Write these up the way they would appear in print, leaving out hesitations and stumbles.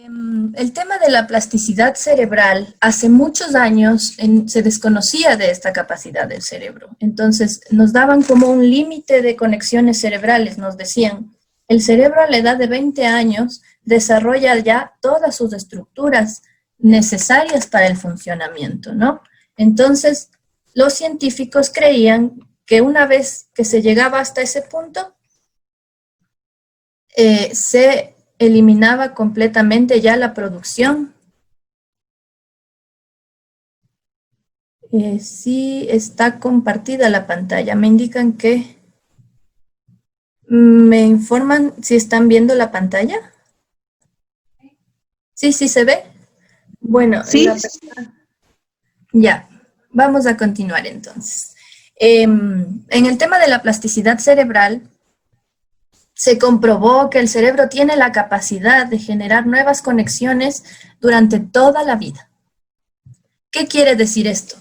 El tema de la plasticidad cerebral, hace muchos años se desconocía de esta capacidad del cerebro. Entonces nos daban como un límite de conexiones cerebrales, nos decían, el cerebro a la edad de 20 años desarrolla ya todas sus estructuras necesarias para el funcionamiento, ¿no? Entonces los científicos creían que una vez que se llegaba hasta ese punto, se eliminaba completamente ya la producción. Sí está compartida la pantalla. Me indican que me informan si están viendo la pantalla. Sí, sí se ve. Bueno, Sí, ya, vamos a continuar entonces. En el tema de la plasticidad cerebral, se comprobó que el cerebro tiene la capacidad de generar nuevas conexiones durante toda la vida. ¿Qué quiere decir esto?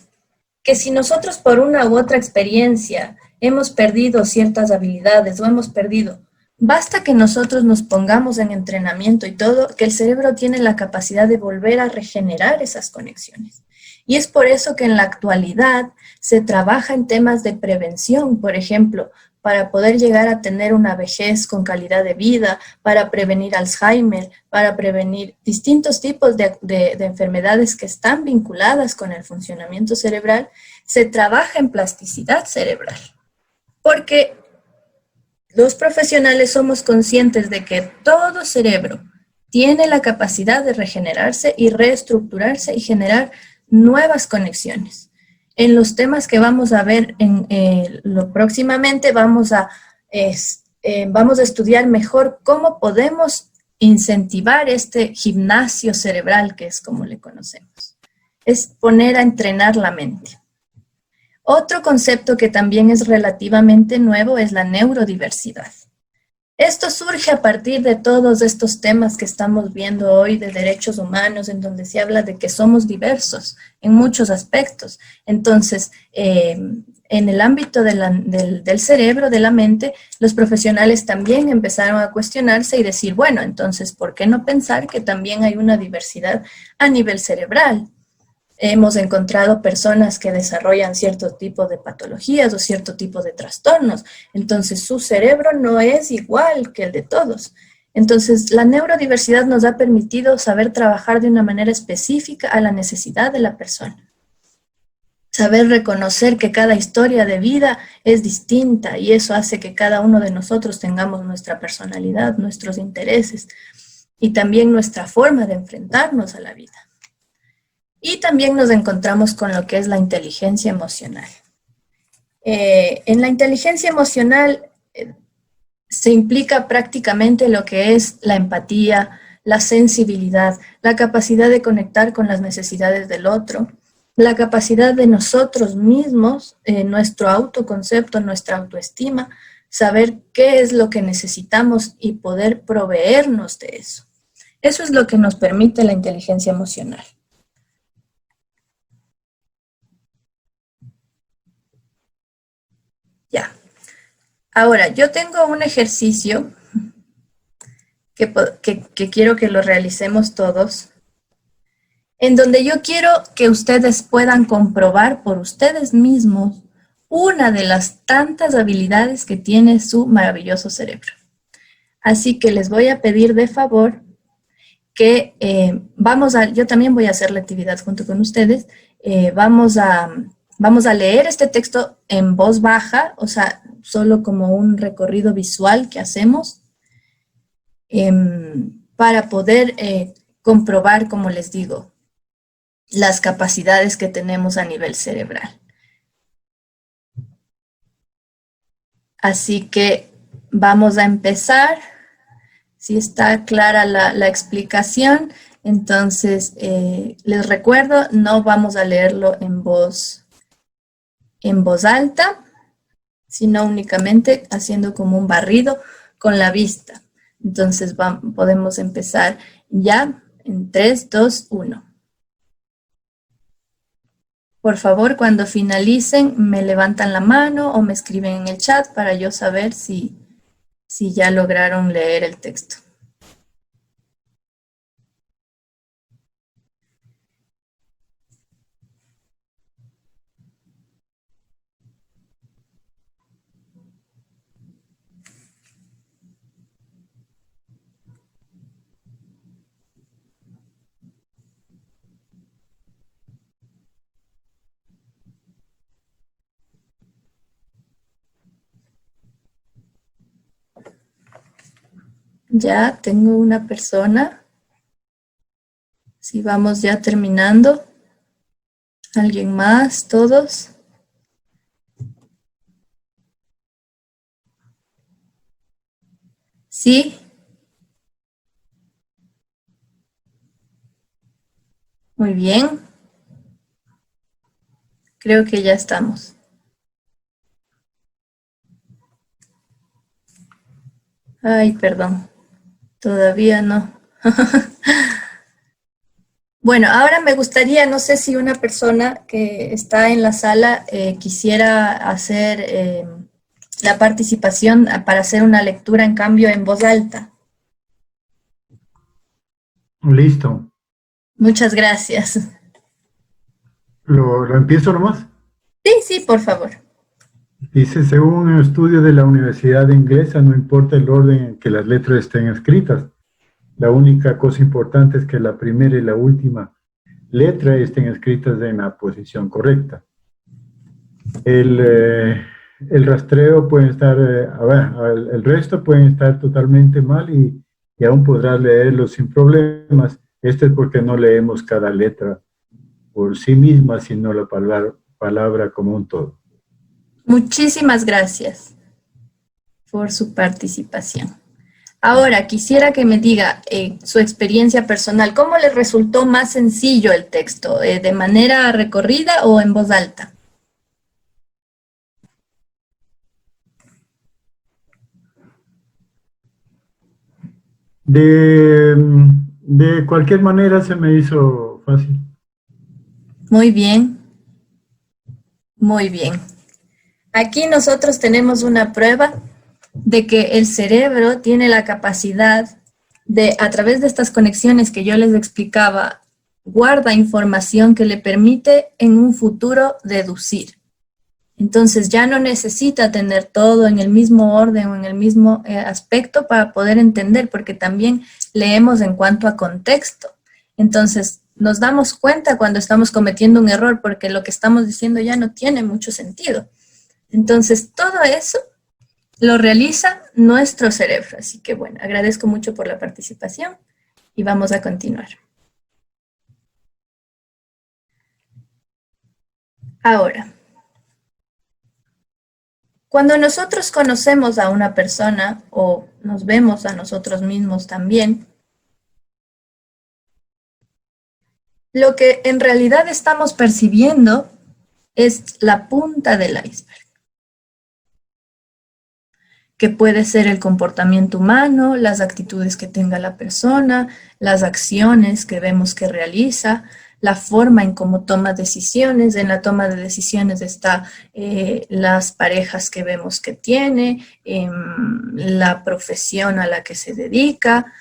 Que si nosotros por una u otra experiencia hemos perdido ciertas habilidades o hemos perdido, basta que nosotros nos pongamos en entrenamiento y todo, que el cerebro tiene la capacidad de volver a regenerar esas conexiones. Y es por eso que en la actualidad se trabaja en temas de prevención, por ejemplo, para poder llegar a tener una vejez con calidad de vida, para prevenir Alzheimer, para prevenir distintos tipos de enfermedades que están vinculadas con el funcionamiento cerebral, se trabaja en plasticidad cerebral. Porque los profesionales somos conscientes de que todo cerebro tiene la capacidad de regenerarse y reestructurarse y generar nuevas conexiones. En los temas que vamos a ver próximamente vamos a estudiar mejor cómo podemos incentivar este gimnasio cerebral, que es como le conocemos. Es poner a entrenar la mente. Otro concepto que también es relativamente nuevo es la neurodiversidad. Esto surge a partir de todos estos temas que estamos viendo hoy de derechos humanos, en donde se habla de que somos diversos en muchos aspectos. Entonces, en el ámbito del cerebro, de la mente, los profesionales también empezaron a cuestionarse y decir, bueno, entonces, ¿por qué no pensar que también hay una diversidad a nivel cerebral? Hemos encontrado personas que desarrollan cierto tipo de patologías o cierto tipo de trastornos. Entonces, su cerebro no es igual que el de todos. Entonces, la neurodiversidad nos ha permitido saber trabajar de una manera específica a la necesidad de la persona. Saber reconocer que cada historia de vida es distinta y eso hace que cada uno de nosotros tengamos nuestra personalidad, nuestros intereses y también nuestra forma de enfrentarnos a la vida. Y también nos encontramos con lo que es la inteligencia emocional. En la inteligencia emocional se implica prácticamente lo que es la empatía, la sensibilidad, la capacidad de conectar con las necesidades del otro, la capacidad de nosotros mismos, nuestro autoconcepto, nuestra autoestima, saber qué es lo que necesitamos y poder proveernos de eso. Eso es lo que nos permite la inteligencia emocional. Ya. Ahora, yo tengo un ejercicio que quiero que lo realicemos todos, en donde yo quiero que ustedes puedan comprobar por ustedes mismos una de las tantas habilidades que tiene su maravilloso cerebro. Así que les voy a pedir de favor que yo también voy a hacer la actividad junto con ustedes, vamos a leer este texto en voz baja, o sea, solo como un recorrido visual que hacemos para poder comprobar, como les digo, las capacidades que tenemos a nivel cerebral. Así que vamos a empezar. Si está clara la explicación, entonces les recuerdo, no vamos a leerlo en voz alta, sino únicamente haciendo como un barrido con la vista. Entonces podemos empezar ya en 3, 2, 1. Por favor, cuando finalicen, me levantan la mano o me escriben en el chat para yo saber si ya lograron leer el texto. Ya tengo una persona. Si vamos ya terminando. ¿Alguien más? ¿Todos? ¿Sí? Muy bien. Creo que ya estamos. Ay, perdón. Todavía no. Bueno, ahora me gustaría, no sé si una persona que está en la sala quisiera hacer la participación para hacer una lectura en cambio en voz alta. Listo. Muchas gracias. ¿Lo empiezo nomás? Sí, sí, por favor. Dice, según un estudio de la Universidad Inglesa, no importa el orden en que las letras estén escritas. La única cosa importante es que la primera y la última letra estén escritas en la posición correcta. El rastreo puede estar, el resto pueden estar totalmente mal y aún podrás leerlo sin problemas. Esto es porque no leemos cada letra por sí misma, sino la palabra como un todo. Muchísimas gracias por su participación. Ahora, quisiera que me diga su experiencia personal. ¿Cómo le resultó más sencillo el texto? ¿De manera recorrida o en voz alta? De, de cualquier manera se me hizo fácil. Muy bien, muy bien. Aquí nosotros tenemos una prueba de que el cerebro tiene la capacidad de, a través de estas conexiones que yo les explicaba, guarda información que le permite en un futuro deducir. Entonces ya no necesita tener todo en el mismo orden o en el mismo aspecto para poder entender, porque también leemos en cuanto a contexto. Entonces nos damos cuenta cuando estamos cometiendo un error porque lo que estamos diciendo ya no tiene mucho sentido. Entonces todo eso lo realiza nuestro cerebro. Así que bueno, agradezco mucho por la participación y vamos a continuar. Ahora, cuando nosotros conocemos a una persona o nos vemos a nosotros mismos también, lo que en realidad estamos percibiendo es la punta del iceberg, que puede ser el comportamiento humano, las actitudes que tenga la persona, las acciones que vemos que realiza, la forma en cómo toma decisiones. En la toma de decisiones está las parejas que vemos que tiene, la profesión a la que se dedica,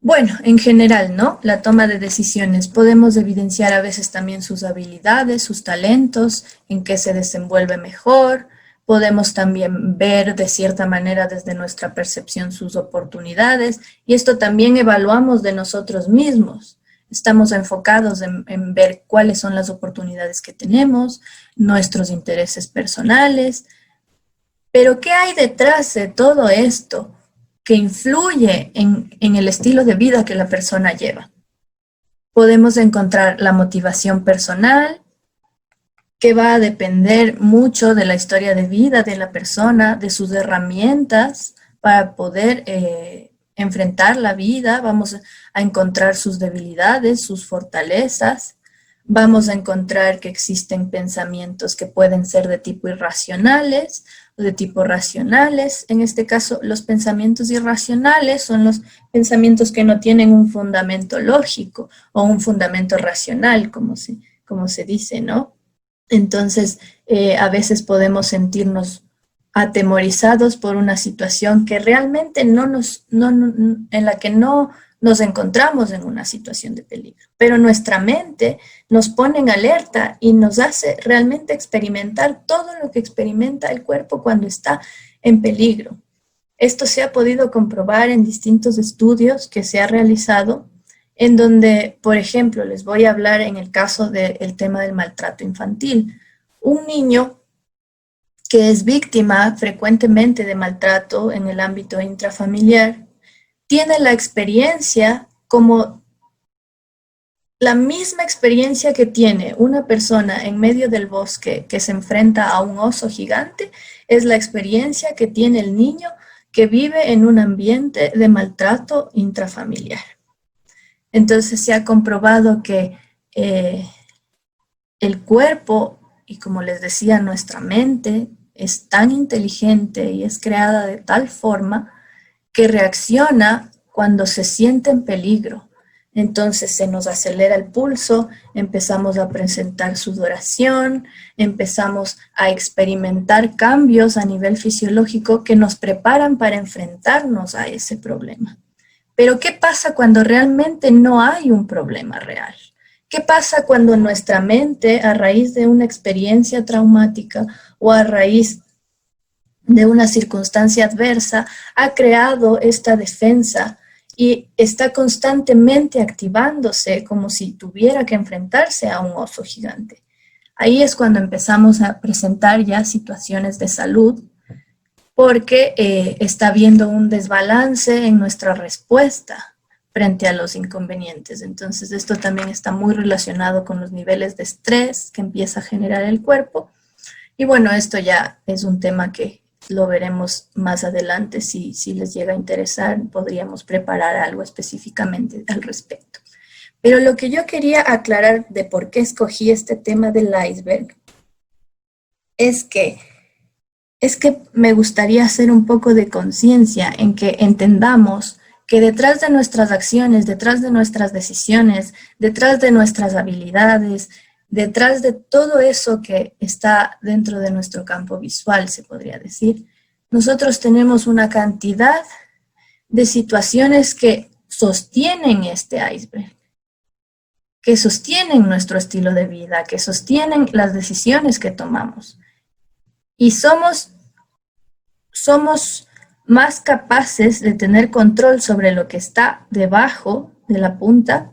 bueno, en general, ¿no? La toma de decisiones. Podemos evidenciar a veces también sus habilidades, sus talentos, en qué se desenvuelve mejor. Podemos también ver de cierta manera desde nuestra percepción sus oportunidades, y esto también evaluamos de nosotros mismos. Estamos enfocados en ver cuáles son las oportunidades que tenemos, nuestros intereses personales. Pero ¿qué hay detrás de todo esto que influye en el estilo de vida que la persona lleva? Podemos encontrar la motivación personal, que va a depender mucho de la historia de vida de la persona, de sus herramientas para poder enfrentar la vida. Vamos a encontrar sus debilidades, sus fortalezas. Vamos a encontrar que existen pensamientos que pueden ser de tipo irracionales o de tipo racionales. En este caso, los pensamientos irracionales son los pensamientos que no tienen un fundamento lógico o un fundamento racional, como se dice, ¿no? Entonces, a veces podemos sentirnos atemorizados por una situación que realmente en la que no nos encontramos en una situación de peligro. Pero nuestra mente nos pone en alerta y nos hace realmente experimentar todo lo que experimenta el cuerpo cuando está en peligro. Esto se ha podido comprobar en distintos estudios que se ha realizado, en donde, por ejemplo, les voy a hablar en el caso del tema del maltrato infantil. Un niño que es víctima frecuentemente de maltrato en el ámbito intrafamiliar, tiene la experiencia como la misma experiencia que tiene una persona en medio del bosque que se enfrenta a un oso gigante, es la experiencia que tiene el niño que vive en un ambiente de maltrato intrafamiliar. Entonces se ha comprobado que el cuerpo, y como les decía, nuestra mente es tan inteligente y es creada de tal forma que reacciona cuando se siente en peligro. Entonces se nos acelera el pulso, empezamos a presentar sudoración, empezamos a experimentar cambios a nivel fisiológico que nos preparan para enfrentarnos a ese problema. Pero ¿qué pasa cuando realmente no hay un problema real? ¿Qué pasa cuando nuestra mente, a raíz de una experiencia traumática o a raíz de una circunstancia adversa, ha creado esta defensa y está constantemente activándose como si tuviera que enfrentarse a un oso gigante? Ahí es cuando empezamos a presentar ya situaciones de salud, porque está habiendo un desbalance en nuestra respuesta frente a los inconvenientes. Entonces, esto también está muy relacionado con los niveles de estrés que empieza a generar el cuerpo. Y bueno, esto ya es un tema que lo veremos más adelante. Si les llega a interesar, podríamos preparar algo específicamente al respecto. Pero lo que yo quería aclarar de por qué escogí este tema del iceberg es que me gustaría hacer un poco de conciencia en que entendamos que detrás de nuestras acciones, detrás de nuestras decisiones, detrás de nuestras habilidades, detrás de todo eso que está dentro de nuestro campo visual, se podría decir, nosotros tenemos una cantidad de situaciones que sostienen este iceberg, que sostienen nuestro estilo de vida, que sostienen las decisiones que tomamos. Y somos más capaces de tener control sobre lo que está debajo de la punta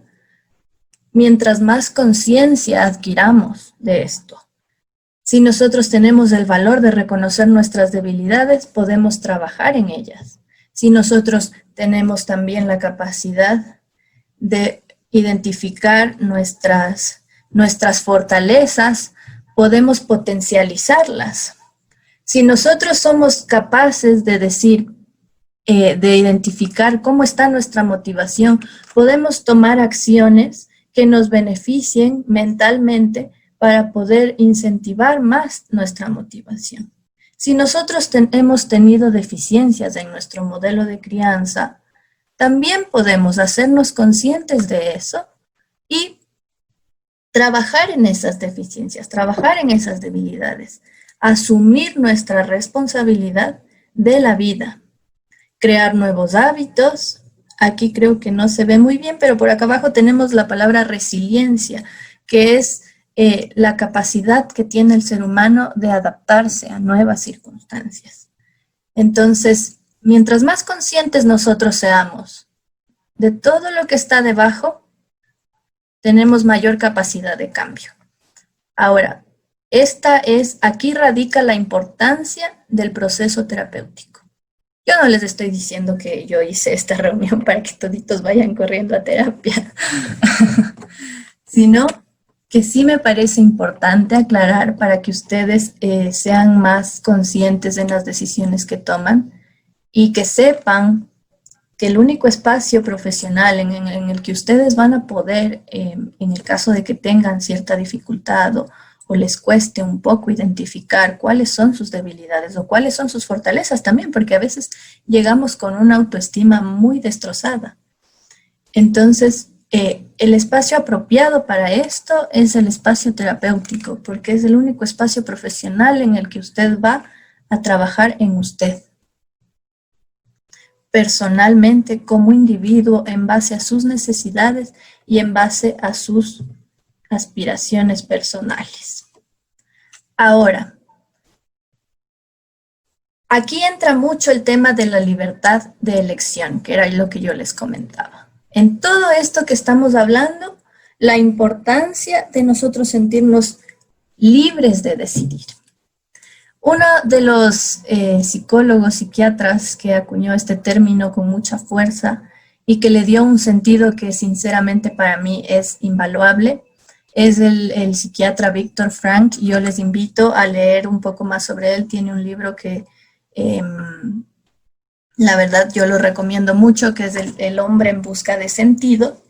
mientras más conciencia adquiramos de esto. Si nosotros tenemos el valor de reconocer nuestras debilidades, podemos trabajar en ellas. Si nosotros tenemos también la capacidad de identificar nuestras fortalezas, podemos potencializarlas. Si nosotros somos capaces de decir, de identificar cómo está nuestra motivación, podemos tomar acciones que nos beneficien mentalmente para poder incentivar más nuestra motivación. Si nosotros hemos tenido deficiencias en nuestro modelo de crianza, también podemos hacernos conscientes de eso y trabajar en esas deficiencias, trabajar en esas debilidades, asumir nuestra responsabilidad de la vida, crear nuevos hábitos. Aquí creo que no se ve muy bien, pero por acá abajo tenemos la palabra resiliencia, que es la capacidad que tiene el ser humano de adaptarse a nuevas circunstancias. Entonces, mientras más conscientes nosotros seamos de todo lo que está debajo, tenemos mayor capacidad de cambio. Ahora, aquí radica la importancia del proceso terapéutico. Yo no les estoy diciendo que yo hice esta reunión para que toditos vayan corriendo a terapia, sino que sí me parece importante aclarar para que ustedes sean más conscientes en las decisiones que toman y que sepan que el único espacio profesional en el que ustedes van a poder, en el caso de que tengan cierta dificultad o les cueste un poco identificar cuáles son sus debilidades o cuáles son sus fortalezas también, porque a veces llegamos con una autoestima muy destrozada. Entonces, el espacio apropiado para esto es el espacio terapéutico, porque es el único espacio profesional en el que usted va a trabajar en usted, personalmente, como individuo, en base a sus necesidades y en base a sus aspiraciones personales. Ahora, aquí entra mucho el tema de la libertad de elección, que era lo que yo les comentaba. En todo esto que estamos hablando, la importancia de nosotros sentirnos libres de decidir. Uno de los psicólogos, psiquiatras que acuñó este término con mucha fuerza y que le dio un sentido que sinceramente para mí es invaluable, es el psiquiatra Viktor Frankl. Yo les invito a leer un poco más sobre él. Tiene un libro que la verdad yo lo recomiendo mucho, que es El hombre en busca de sentido,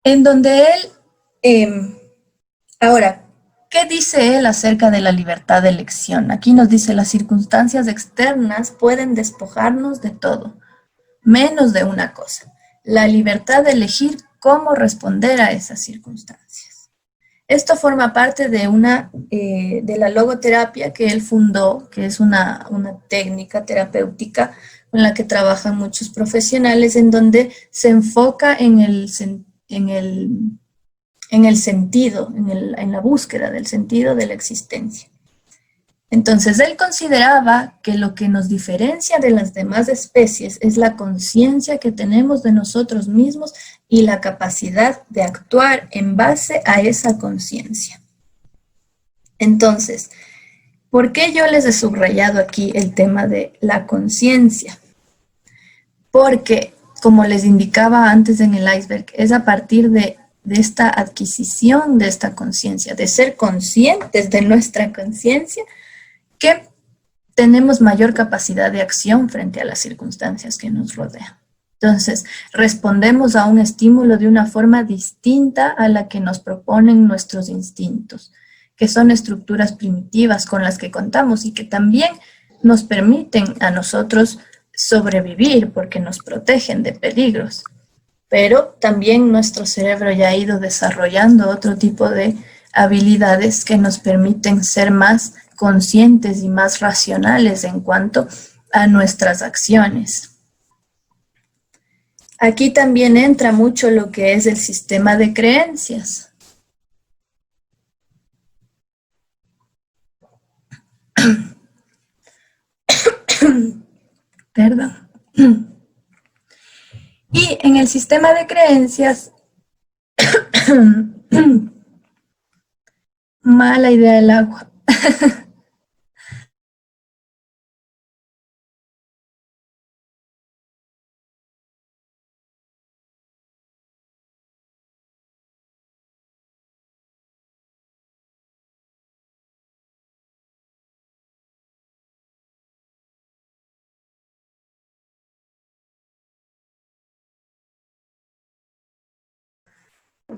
en donde él, ahora, ¿qué dice él acerca de la libertad de elección? Aquí nos dice: las circunstancias externas pueden despojarnos de todo, menos de una cosa: la libertad de elegir cómo responder a esas circunstancias. Esto forma parte de la logoterapia que él fundó, que es una técnica terapéutica con la que trabajan muchos profesionales, en donde se enfoca en el sentido, en la búsqueda del sentido de la existencia. Entonces, él consideraba que lo que nos diferencia de las demás especies es la conciencia que tenemos de nosotros mismos y la capacidad de actuar en base a esa conciencia. Entonces, ¿por qué yo les he subrayado aquí el tema de la conciencia? Porque, como les indicaba antes en el iceberg, es a partir de esta adquisición de esta conciencia, de ser conscientes de nuestra conciencia, que tenemos mayor capacidad de acción frente a las circunstancias que nos rodean. Entonces, respondemos a un estímulo de una forma distinta a la que nos proponen nuestros instintos, que son estructuras primitivas con las que contamos y que también nos permiten a nosotros sobrevivir porque nos protegen de peligros. Pero también nuestro cerebro ya ha ido desarrollando otro tipo de habilidades que nos permiten ser más conscientes y más racionales en cuanto a nuestras acciones. Aquí también entra mucho lo que es el sistema de creencias. Perdón. Y en el sistema de creencias, mala idea del agua.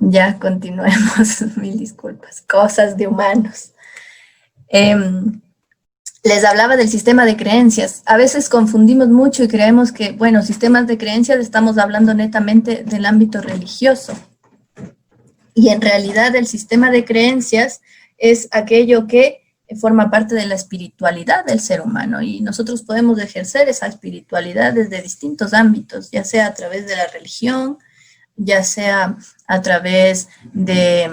Ya, continuemos. Mil disculpas. Cosas de humanos. Les hablaba del sistema de creencias. A veces confundimos mucho y creemos que, bueno, sistemas de creencias estamos hablando netamente del ámbito religioso. Y en realidad el sistema de creencias es aquello que forma parte de la espiritualidad del ser humano, y nosotros podemos ejercer esa espiritualidad desde distintos ámbitos, ya sea a través de la religión, ya sea a través de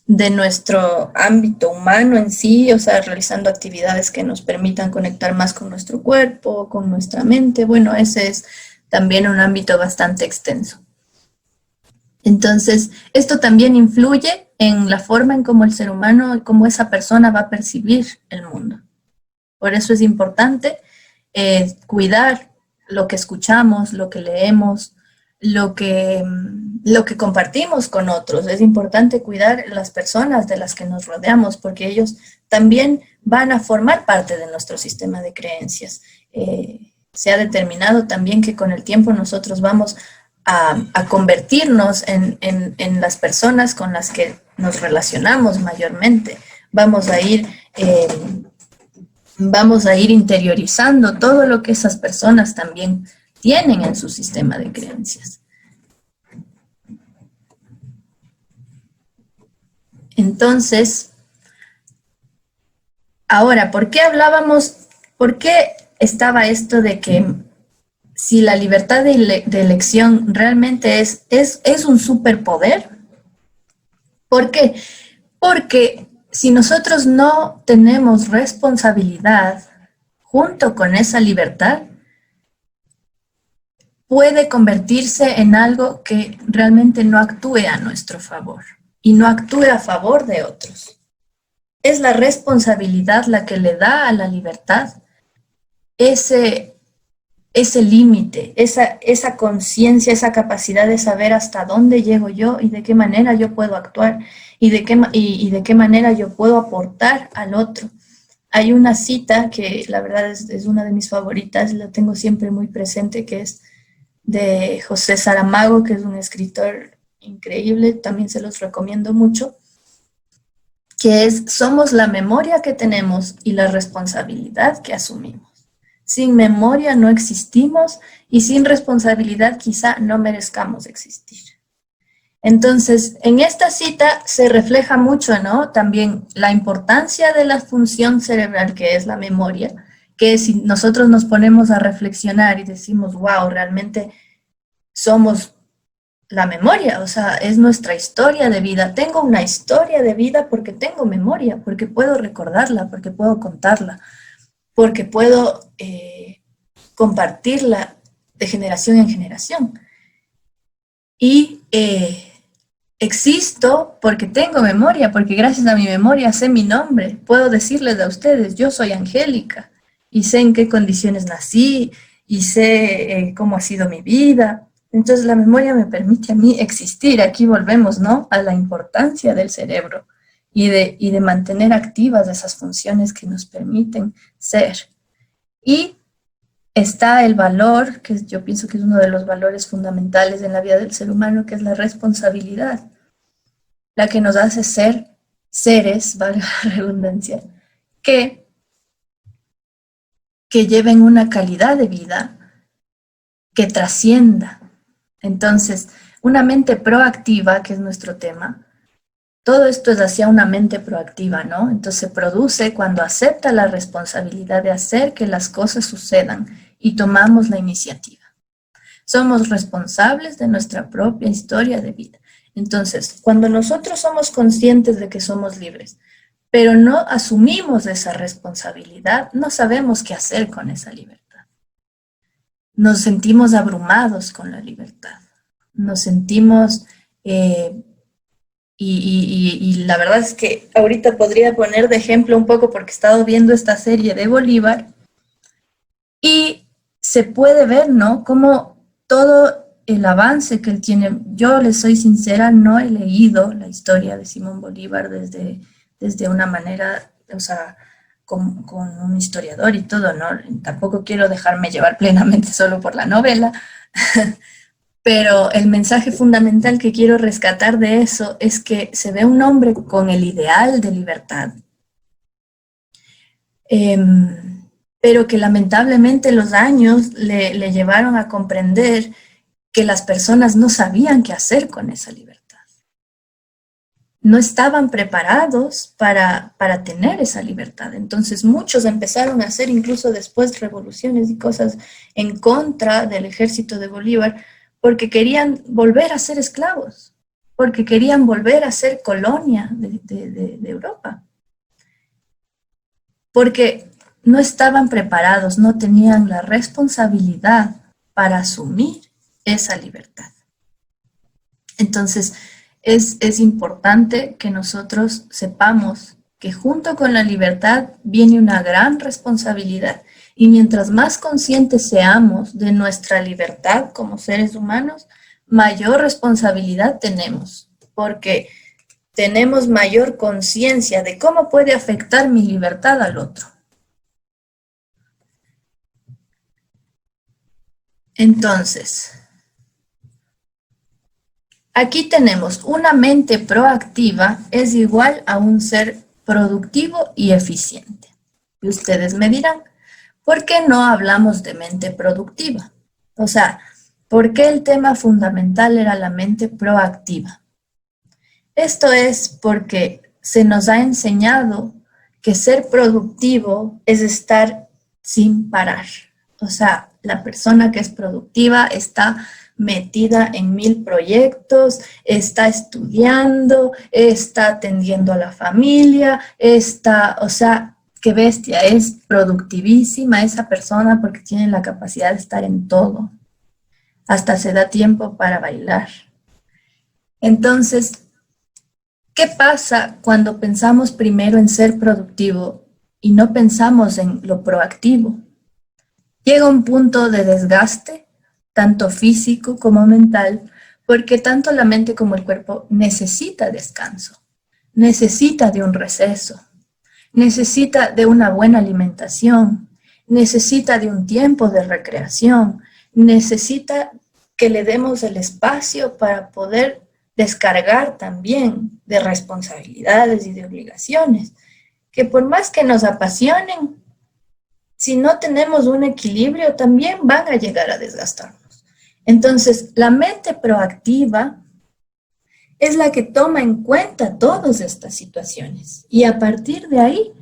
nuestro ámbito humano en sí, o sea, realizando actividades que nos permitan conectar más con nuestro cuerpo, con nuestra mente. Bueno, ese es también un ámbito bastante extenso. Entonces, esto también influye en la forma en cómo el ser humano, cómo esa persona va a percibir el mundo. Por eso es importante cuidar lo que escuchamos, lo que leemos, lo que compartimos con otros. Es importante cuidar las personas de las que nos rodeamos, porque ellos también van a formar parte de nuestro sistema de creencias. Se ha determinado también que con el tiempo nosotros vamos a convertirnos en las personas con las que nos relacionamos mayormente. Vamos a ir interiorizando todo lo que esas personas también tienen en su sistema de creencias. Entonces, ahora, ¿por qué estaba esto de que si la libertad de elección realmente es un superpoder? ¿Por qué? Porque si nosotros no tenemos responsabilidad junto con esa libertad, puede convertirse en algo que realmente no actúe a nuestro favor y no actúe a favor de otros. es la responsabilidad la que le da a la libertad ese límite, esa conciencia, esa capacidad de saber hasta dónde llego yo y de qué manera yo puedo actuar y de qué manera yo puedo aportar al otro. Hay una cita que la verdad es una de mis favoritas, la tengo siempre muy presente, que es de José Saramago, que es un escritor increíble, también se los recomiendo mucho, que es: somos la memoria que tenemos y la responsabilidad que asumimos. Sin memoria no existimos y sin responsabilidad quizá no merezcamos existir. Entonces, en esta cita se refleja mucho, ¿no? También la importancia de la función cerebral, que es la memoria, que si nosotros nos ponemos a reflexionar y decimos, wow, realmente somos la memoria, o sea, es nuestra historia de vida. Tengo una historia de vida porque tengo memoria, porque puedo recordarla, porque puedo contarla, porque puedo compartirla de generación en generación. Y existo porque tengo memoria, porque gracias a mi memoria sé mi nombre. Puedo decirles a ustedes, yo soy Angélica, y sé en qué condiciones nací, y sé cómo ha sido mi vida. Entonces la memoria me permite a mí existir. Aquí volvemos, ¿no?, a la importancia del cerebro y de mantener activas esas funciones que nos permiten ser. Y está el valor, que yo pienso que es uno de los valores fundamentales en la vida del ser humano, que es la responsabilidad, la que nos hace ser seres, valga la redundancia, que lleven una calidad de vida que trascienda. Entonces, una mente proactiva, que es nuestro tema, todo esto es hacia una mente proactiva, ¿no? Entonces se produce cuando acepta la responsabilidad de hacer que las cosas sucedan y tomamos la iniciativa. Somos responsables de nuestra propia historia de vida. Entonces, cuando nosotros somos conscientes de que somos libres, pero no asumimos esa responsabilidad, no sabemos qué hacer con esa libertad. Nos sentimos abrumados con la libertad. Nos sentimos... Y la verdad es que ahorita podría poner de ejemplo un poco porque he estado viendo esta serie de Bolívar y se puede ver, ¿no?, cómo todo el avance que él tiene. Yo les soy sincera, no he leído la historia de Simón Bolívar desde una manera, o sea, con un historiador y todo, ¿no? Tampoco quiero dejarme llevar plenamente solo por la novela. Pero el mensaje fundamental que quiero rescatar de eso es que se ve un hombre con el ideal de libertad, pero que lamentablemente los años le llevaron a comprender que las personas no sabían qué hacer con esa libertad. No estaban preparados para tener esa libertad. Entonces muchos empezaron a hacer incluso después revoluciones y cosas en contra del ejército de Bolívar, porque querían volver a ser esclavos, porque querían volver a ser colonia de Europa, porque no estaban preparados, no tenían la responsabilidad para asumir esa libertad. Entonces, es importante que nosotros sepamos que junto con la libertad viene una gran responsabilidad. Y mientras más conscientes seamos de nuestra libertad como seres humanos, mayor responsabilidad tenemos, porque tenemos mayor conciencia de cómo puede afectar mi libertad al otro. Entonces, aquí tenemos una mente proactiva es igual a un ser productivo y eficiente. Y ustedes me dirán, ¿por qué no hablamos de mente productiva? O sea, ¿por qué el tema fundamental era la mente proactiva? Esto es porque se nos ha enseñado que ser productivo es estar sin parar. O sea, la persona que es productiva está metida en 1000 proyectos, está estudiando, está atendiendo a la familia, o sea, qué bestia, es productivísima esa persona porque tiene la capacidad de estar en todo. Hasta se da tiempo para bailar. Entonces, ¿Qué pasa cuando pensamos primero en ser productivo y no pensamos en lo proactivo? Llega un punto de desgaste, tanto físico como mental, porque tanto la mente como el cuerpo necesita descanso, necesita de un receso, necesita de una buena alimentación, necesita de un tiempo de recreación, necesita que le demos el espacio para poder descargar también de responsabilidades y de obligaciones, que por más que nos apasionen, si no tenemos un equilibrio, también van a llegar a desgastarnos. Entonces, la mente proactiva es la que toma en cuenta todas estas situaciones y a partir de ahí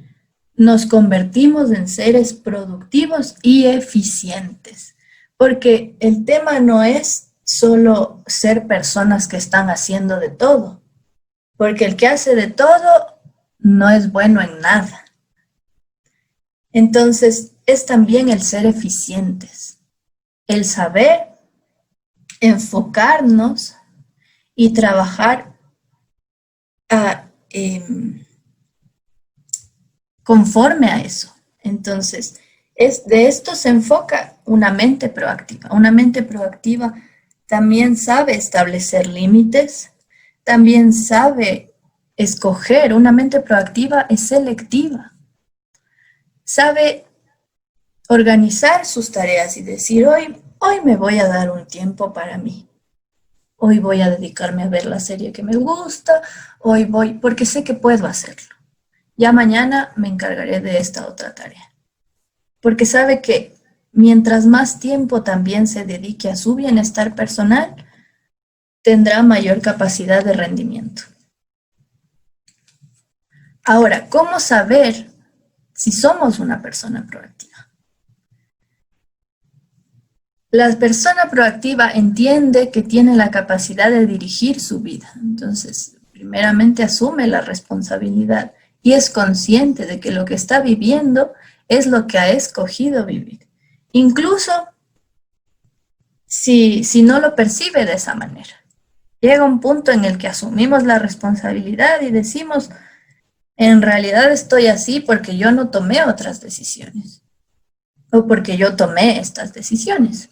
nos convertimos en seres productivos y eficientes, porque el tema no es solo ser personas que están haciendo de todo, porque el que hace de todo no es bueno en nada. Entonces, es también el ser eficientes, el saber enfocarnos y trabajar conforme a eso. Entonces, de esto se enfoca una mente proactiva. Una mente proactiva también sabe establecer límites, también sabe escoger. Una mente proactiva es selectiva. Sabe organizar sus tareas y decir, hoy me voy a dar un tiempo para mí. Hoy voy a dedicarme a ver la serie que me gusta, porque sé que puedo hacerlo. Ya mañana me encargaré de esta otra tarea. Porque sabe que mientras más tiempo también se dedique a su bienestar personal, tendrá mayor capacidad de rendimiento. Ahora, ¿cómo saber si somos una persona proactiva? La persona proactiva entiende que tiene la capacidad de dirigir su vida. Entonces, primeramente asume la responsabilidad y es consciente de que lo que está viviendo es lo que ha escogido vivir. Incluso si no lo percibe de esa manera. Llega un punto en el que asumimos la responsabilidad y decimos, en realidad estoy así porque yo no tomé otras decisiones o porque yo tomé estas decisiones.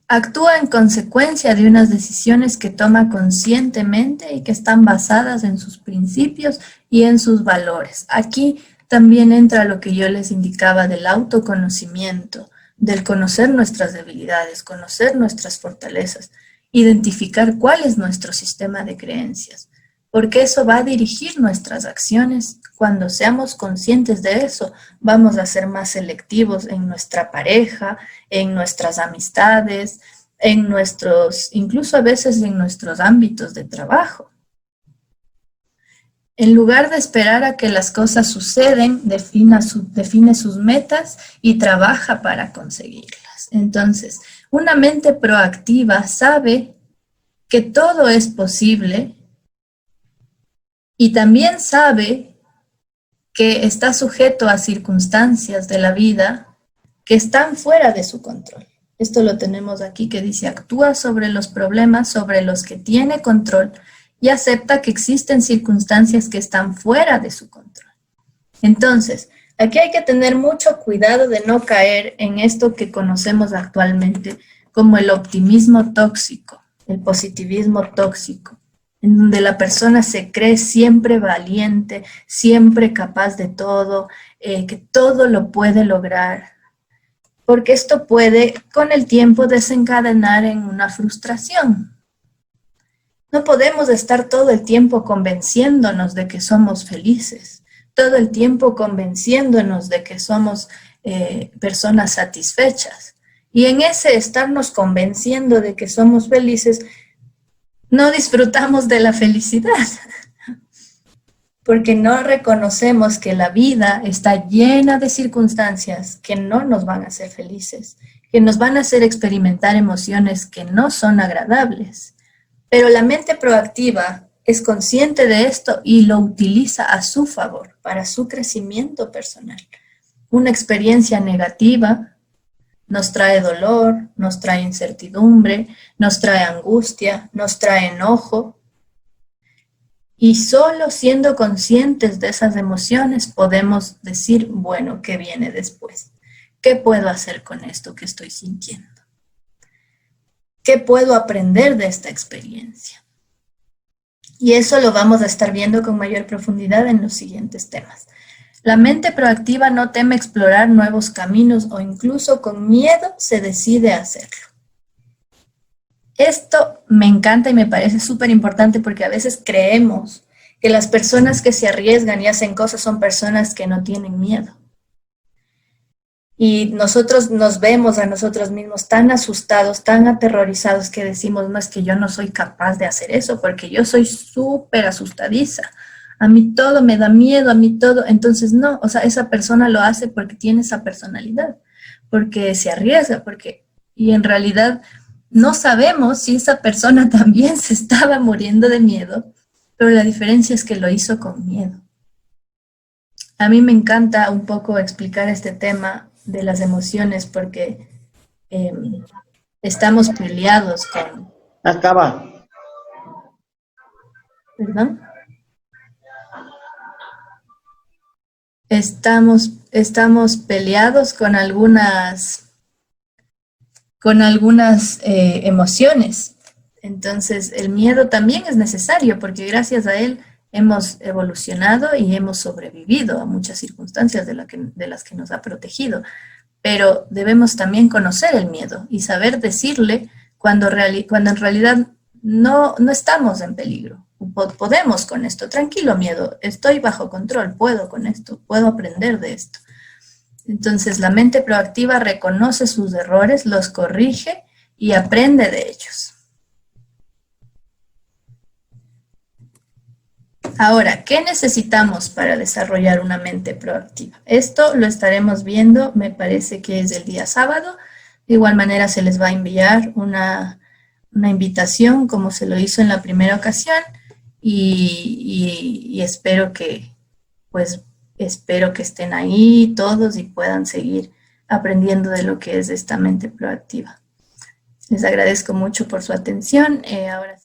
Actúa en consecuencia de unas decisiones que toma conscientemente y que están basadas en sus principios y en sus valores. Aquí también entra lo que yo les indicaba del autoconocimiento, del conocer nuestras debilidades, conocer nuestras fortalezas, identificar cuál es nuestro sistema de creencias, porque eso va a dirigir nuestras acciones. Cuando seamos conscientes de eso, vamos a ser más selectivos en nuestra pareja, en nuestras amistades, incluso a veces en nuestros ámbitos de trabajo. En lugar de esperar a que las cosas suceden, define sus metas y trabaja para conseguirlas. Entonces, una mente proactiva sabe que todo es posible y también sabe que está sujeto a circunstancias de la vida que están fuera de su control. Esto lo tenemos aquí que dice, actúa sobre los problemas sobre los que tiene control y acepta que existen circunstancias que están fuera de su control. Entonces, aquí hay que tener mucho cuidado de no caer en esto que conocemos actualmente como el optimismo tóxico, el positivismo tóxico, en donde la persona se cree siempre valiente, siempre capaz de todo, que todo lo puede lograr, porque esto puede con el tiempo desencadenar en una frustración. No podemos estar todo el tiempo convenciéndonos de que somos felices, todo el tiempo convenciéndonos de que somos personas satisfechas. Y en ese estarnos convenciendo de que somos felices, no disfrutamos de la felicidad, porque no reconocemos que la vida está llena de circunstancias que no nos van a hacer felices, que nos van a hacer experimentar emociones que no son agradables. Pero la mente proactiva es consciente de esto y lo utiliza a su favor, para su crecimiento personal. Una experiencia negativa nos trae dolor, nos trae incertidumbre, nos trae angustia, nos trae enojo. Y solo siendo conscientes de esas emociones podemos decir, bueno, ¿qué viene después? ¿Qué puedo hacer con esto que estoy sintiendo? ¿Qué puedo aprender de esta experiencia? Y eso lo vamos a estar viendo con mayor profundidad en los siguientes temas. La mente proactiva no teme explorar nuevos caminos o incluso con miedo se decide a hacerlo. Esto me encanta y me parece súper importante porque a veces creemos que las personas que se arriesgan y hacen cosas son personas que no tienen miedo. Y nosotros nos vemos a nosotros mismos tan asustados, tan aterrorizados que decimos, no, es que yo no soy capaz de hacer eso porque yo soy súper asustadiza. A mí todo me da miedo, a mí todo. Entonces no, o sea, esa persona lo hace porque tiene esa personalidad, porque se arriesga, y en realidad no sabemos si esa persona también se estaba muriendo de miedo, pero la diferencia es que lo hizo con miedo. A mí me encanta un poco explicar este tema de las emociones porque estamos peleados con... Acaba. ¿Perdón? Estamos peleados con algunas emociones. Entonces, el miedo también es necesario porque gracias a él hemos evolucionado y hemos sobrevivido a muchas circunstancias de las que nos ha protegido. Pero debemos también conocer el miedo y saber decirle cuando en realidad no estamos en peligro. Podemos con esto, tranquilo miedo, estoy bajo control, puedo con esto, puedo aprender de esto. Entonces la mente proactiva reconoce sus errores, los corrige y aprende de ellos. Ahora, ¿qué necesitamos para desarrollar una mente proactiva? Esto lo estaremos viendo, me parece que es el día sábado. De igual manera se les va a enviar una invitación como se lo hizo en la primera ocasión y espero que estén ahí todos y puedan seguir aprendiendo de lo que es esta mente proactiva. Les agradezco mucho por su atención. Ahora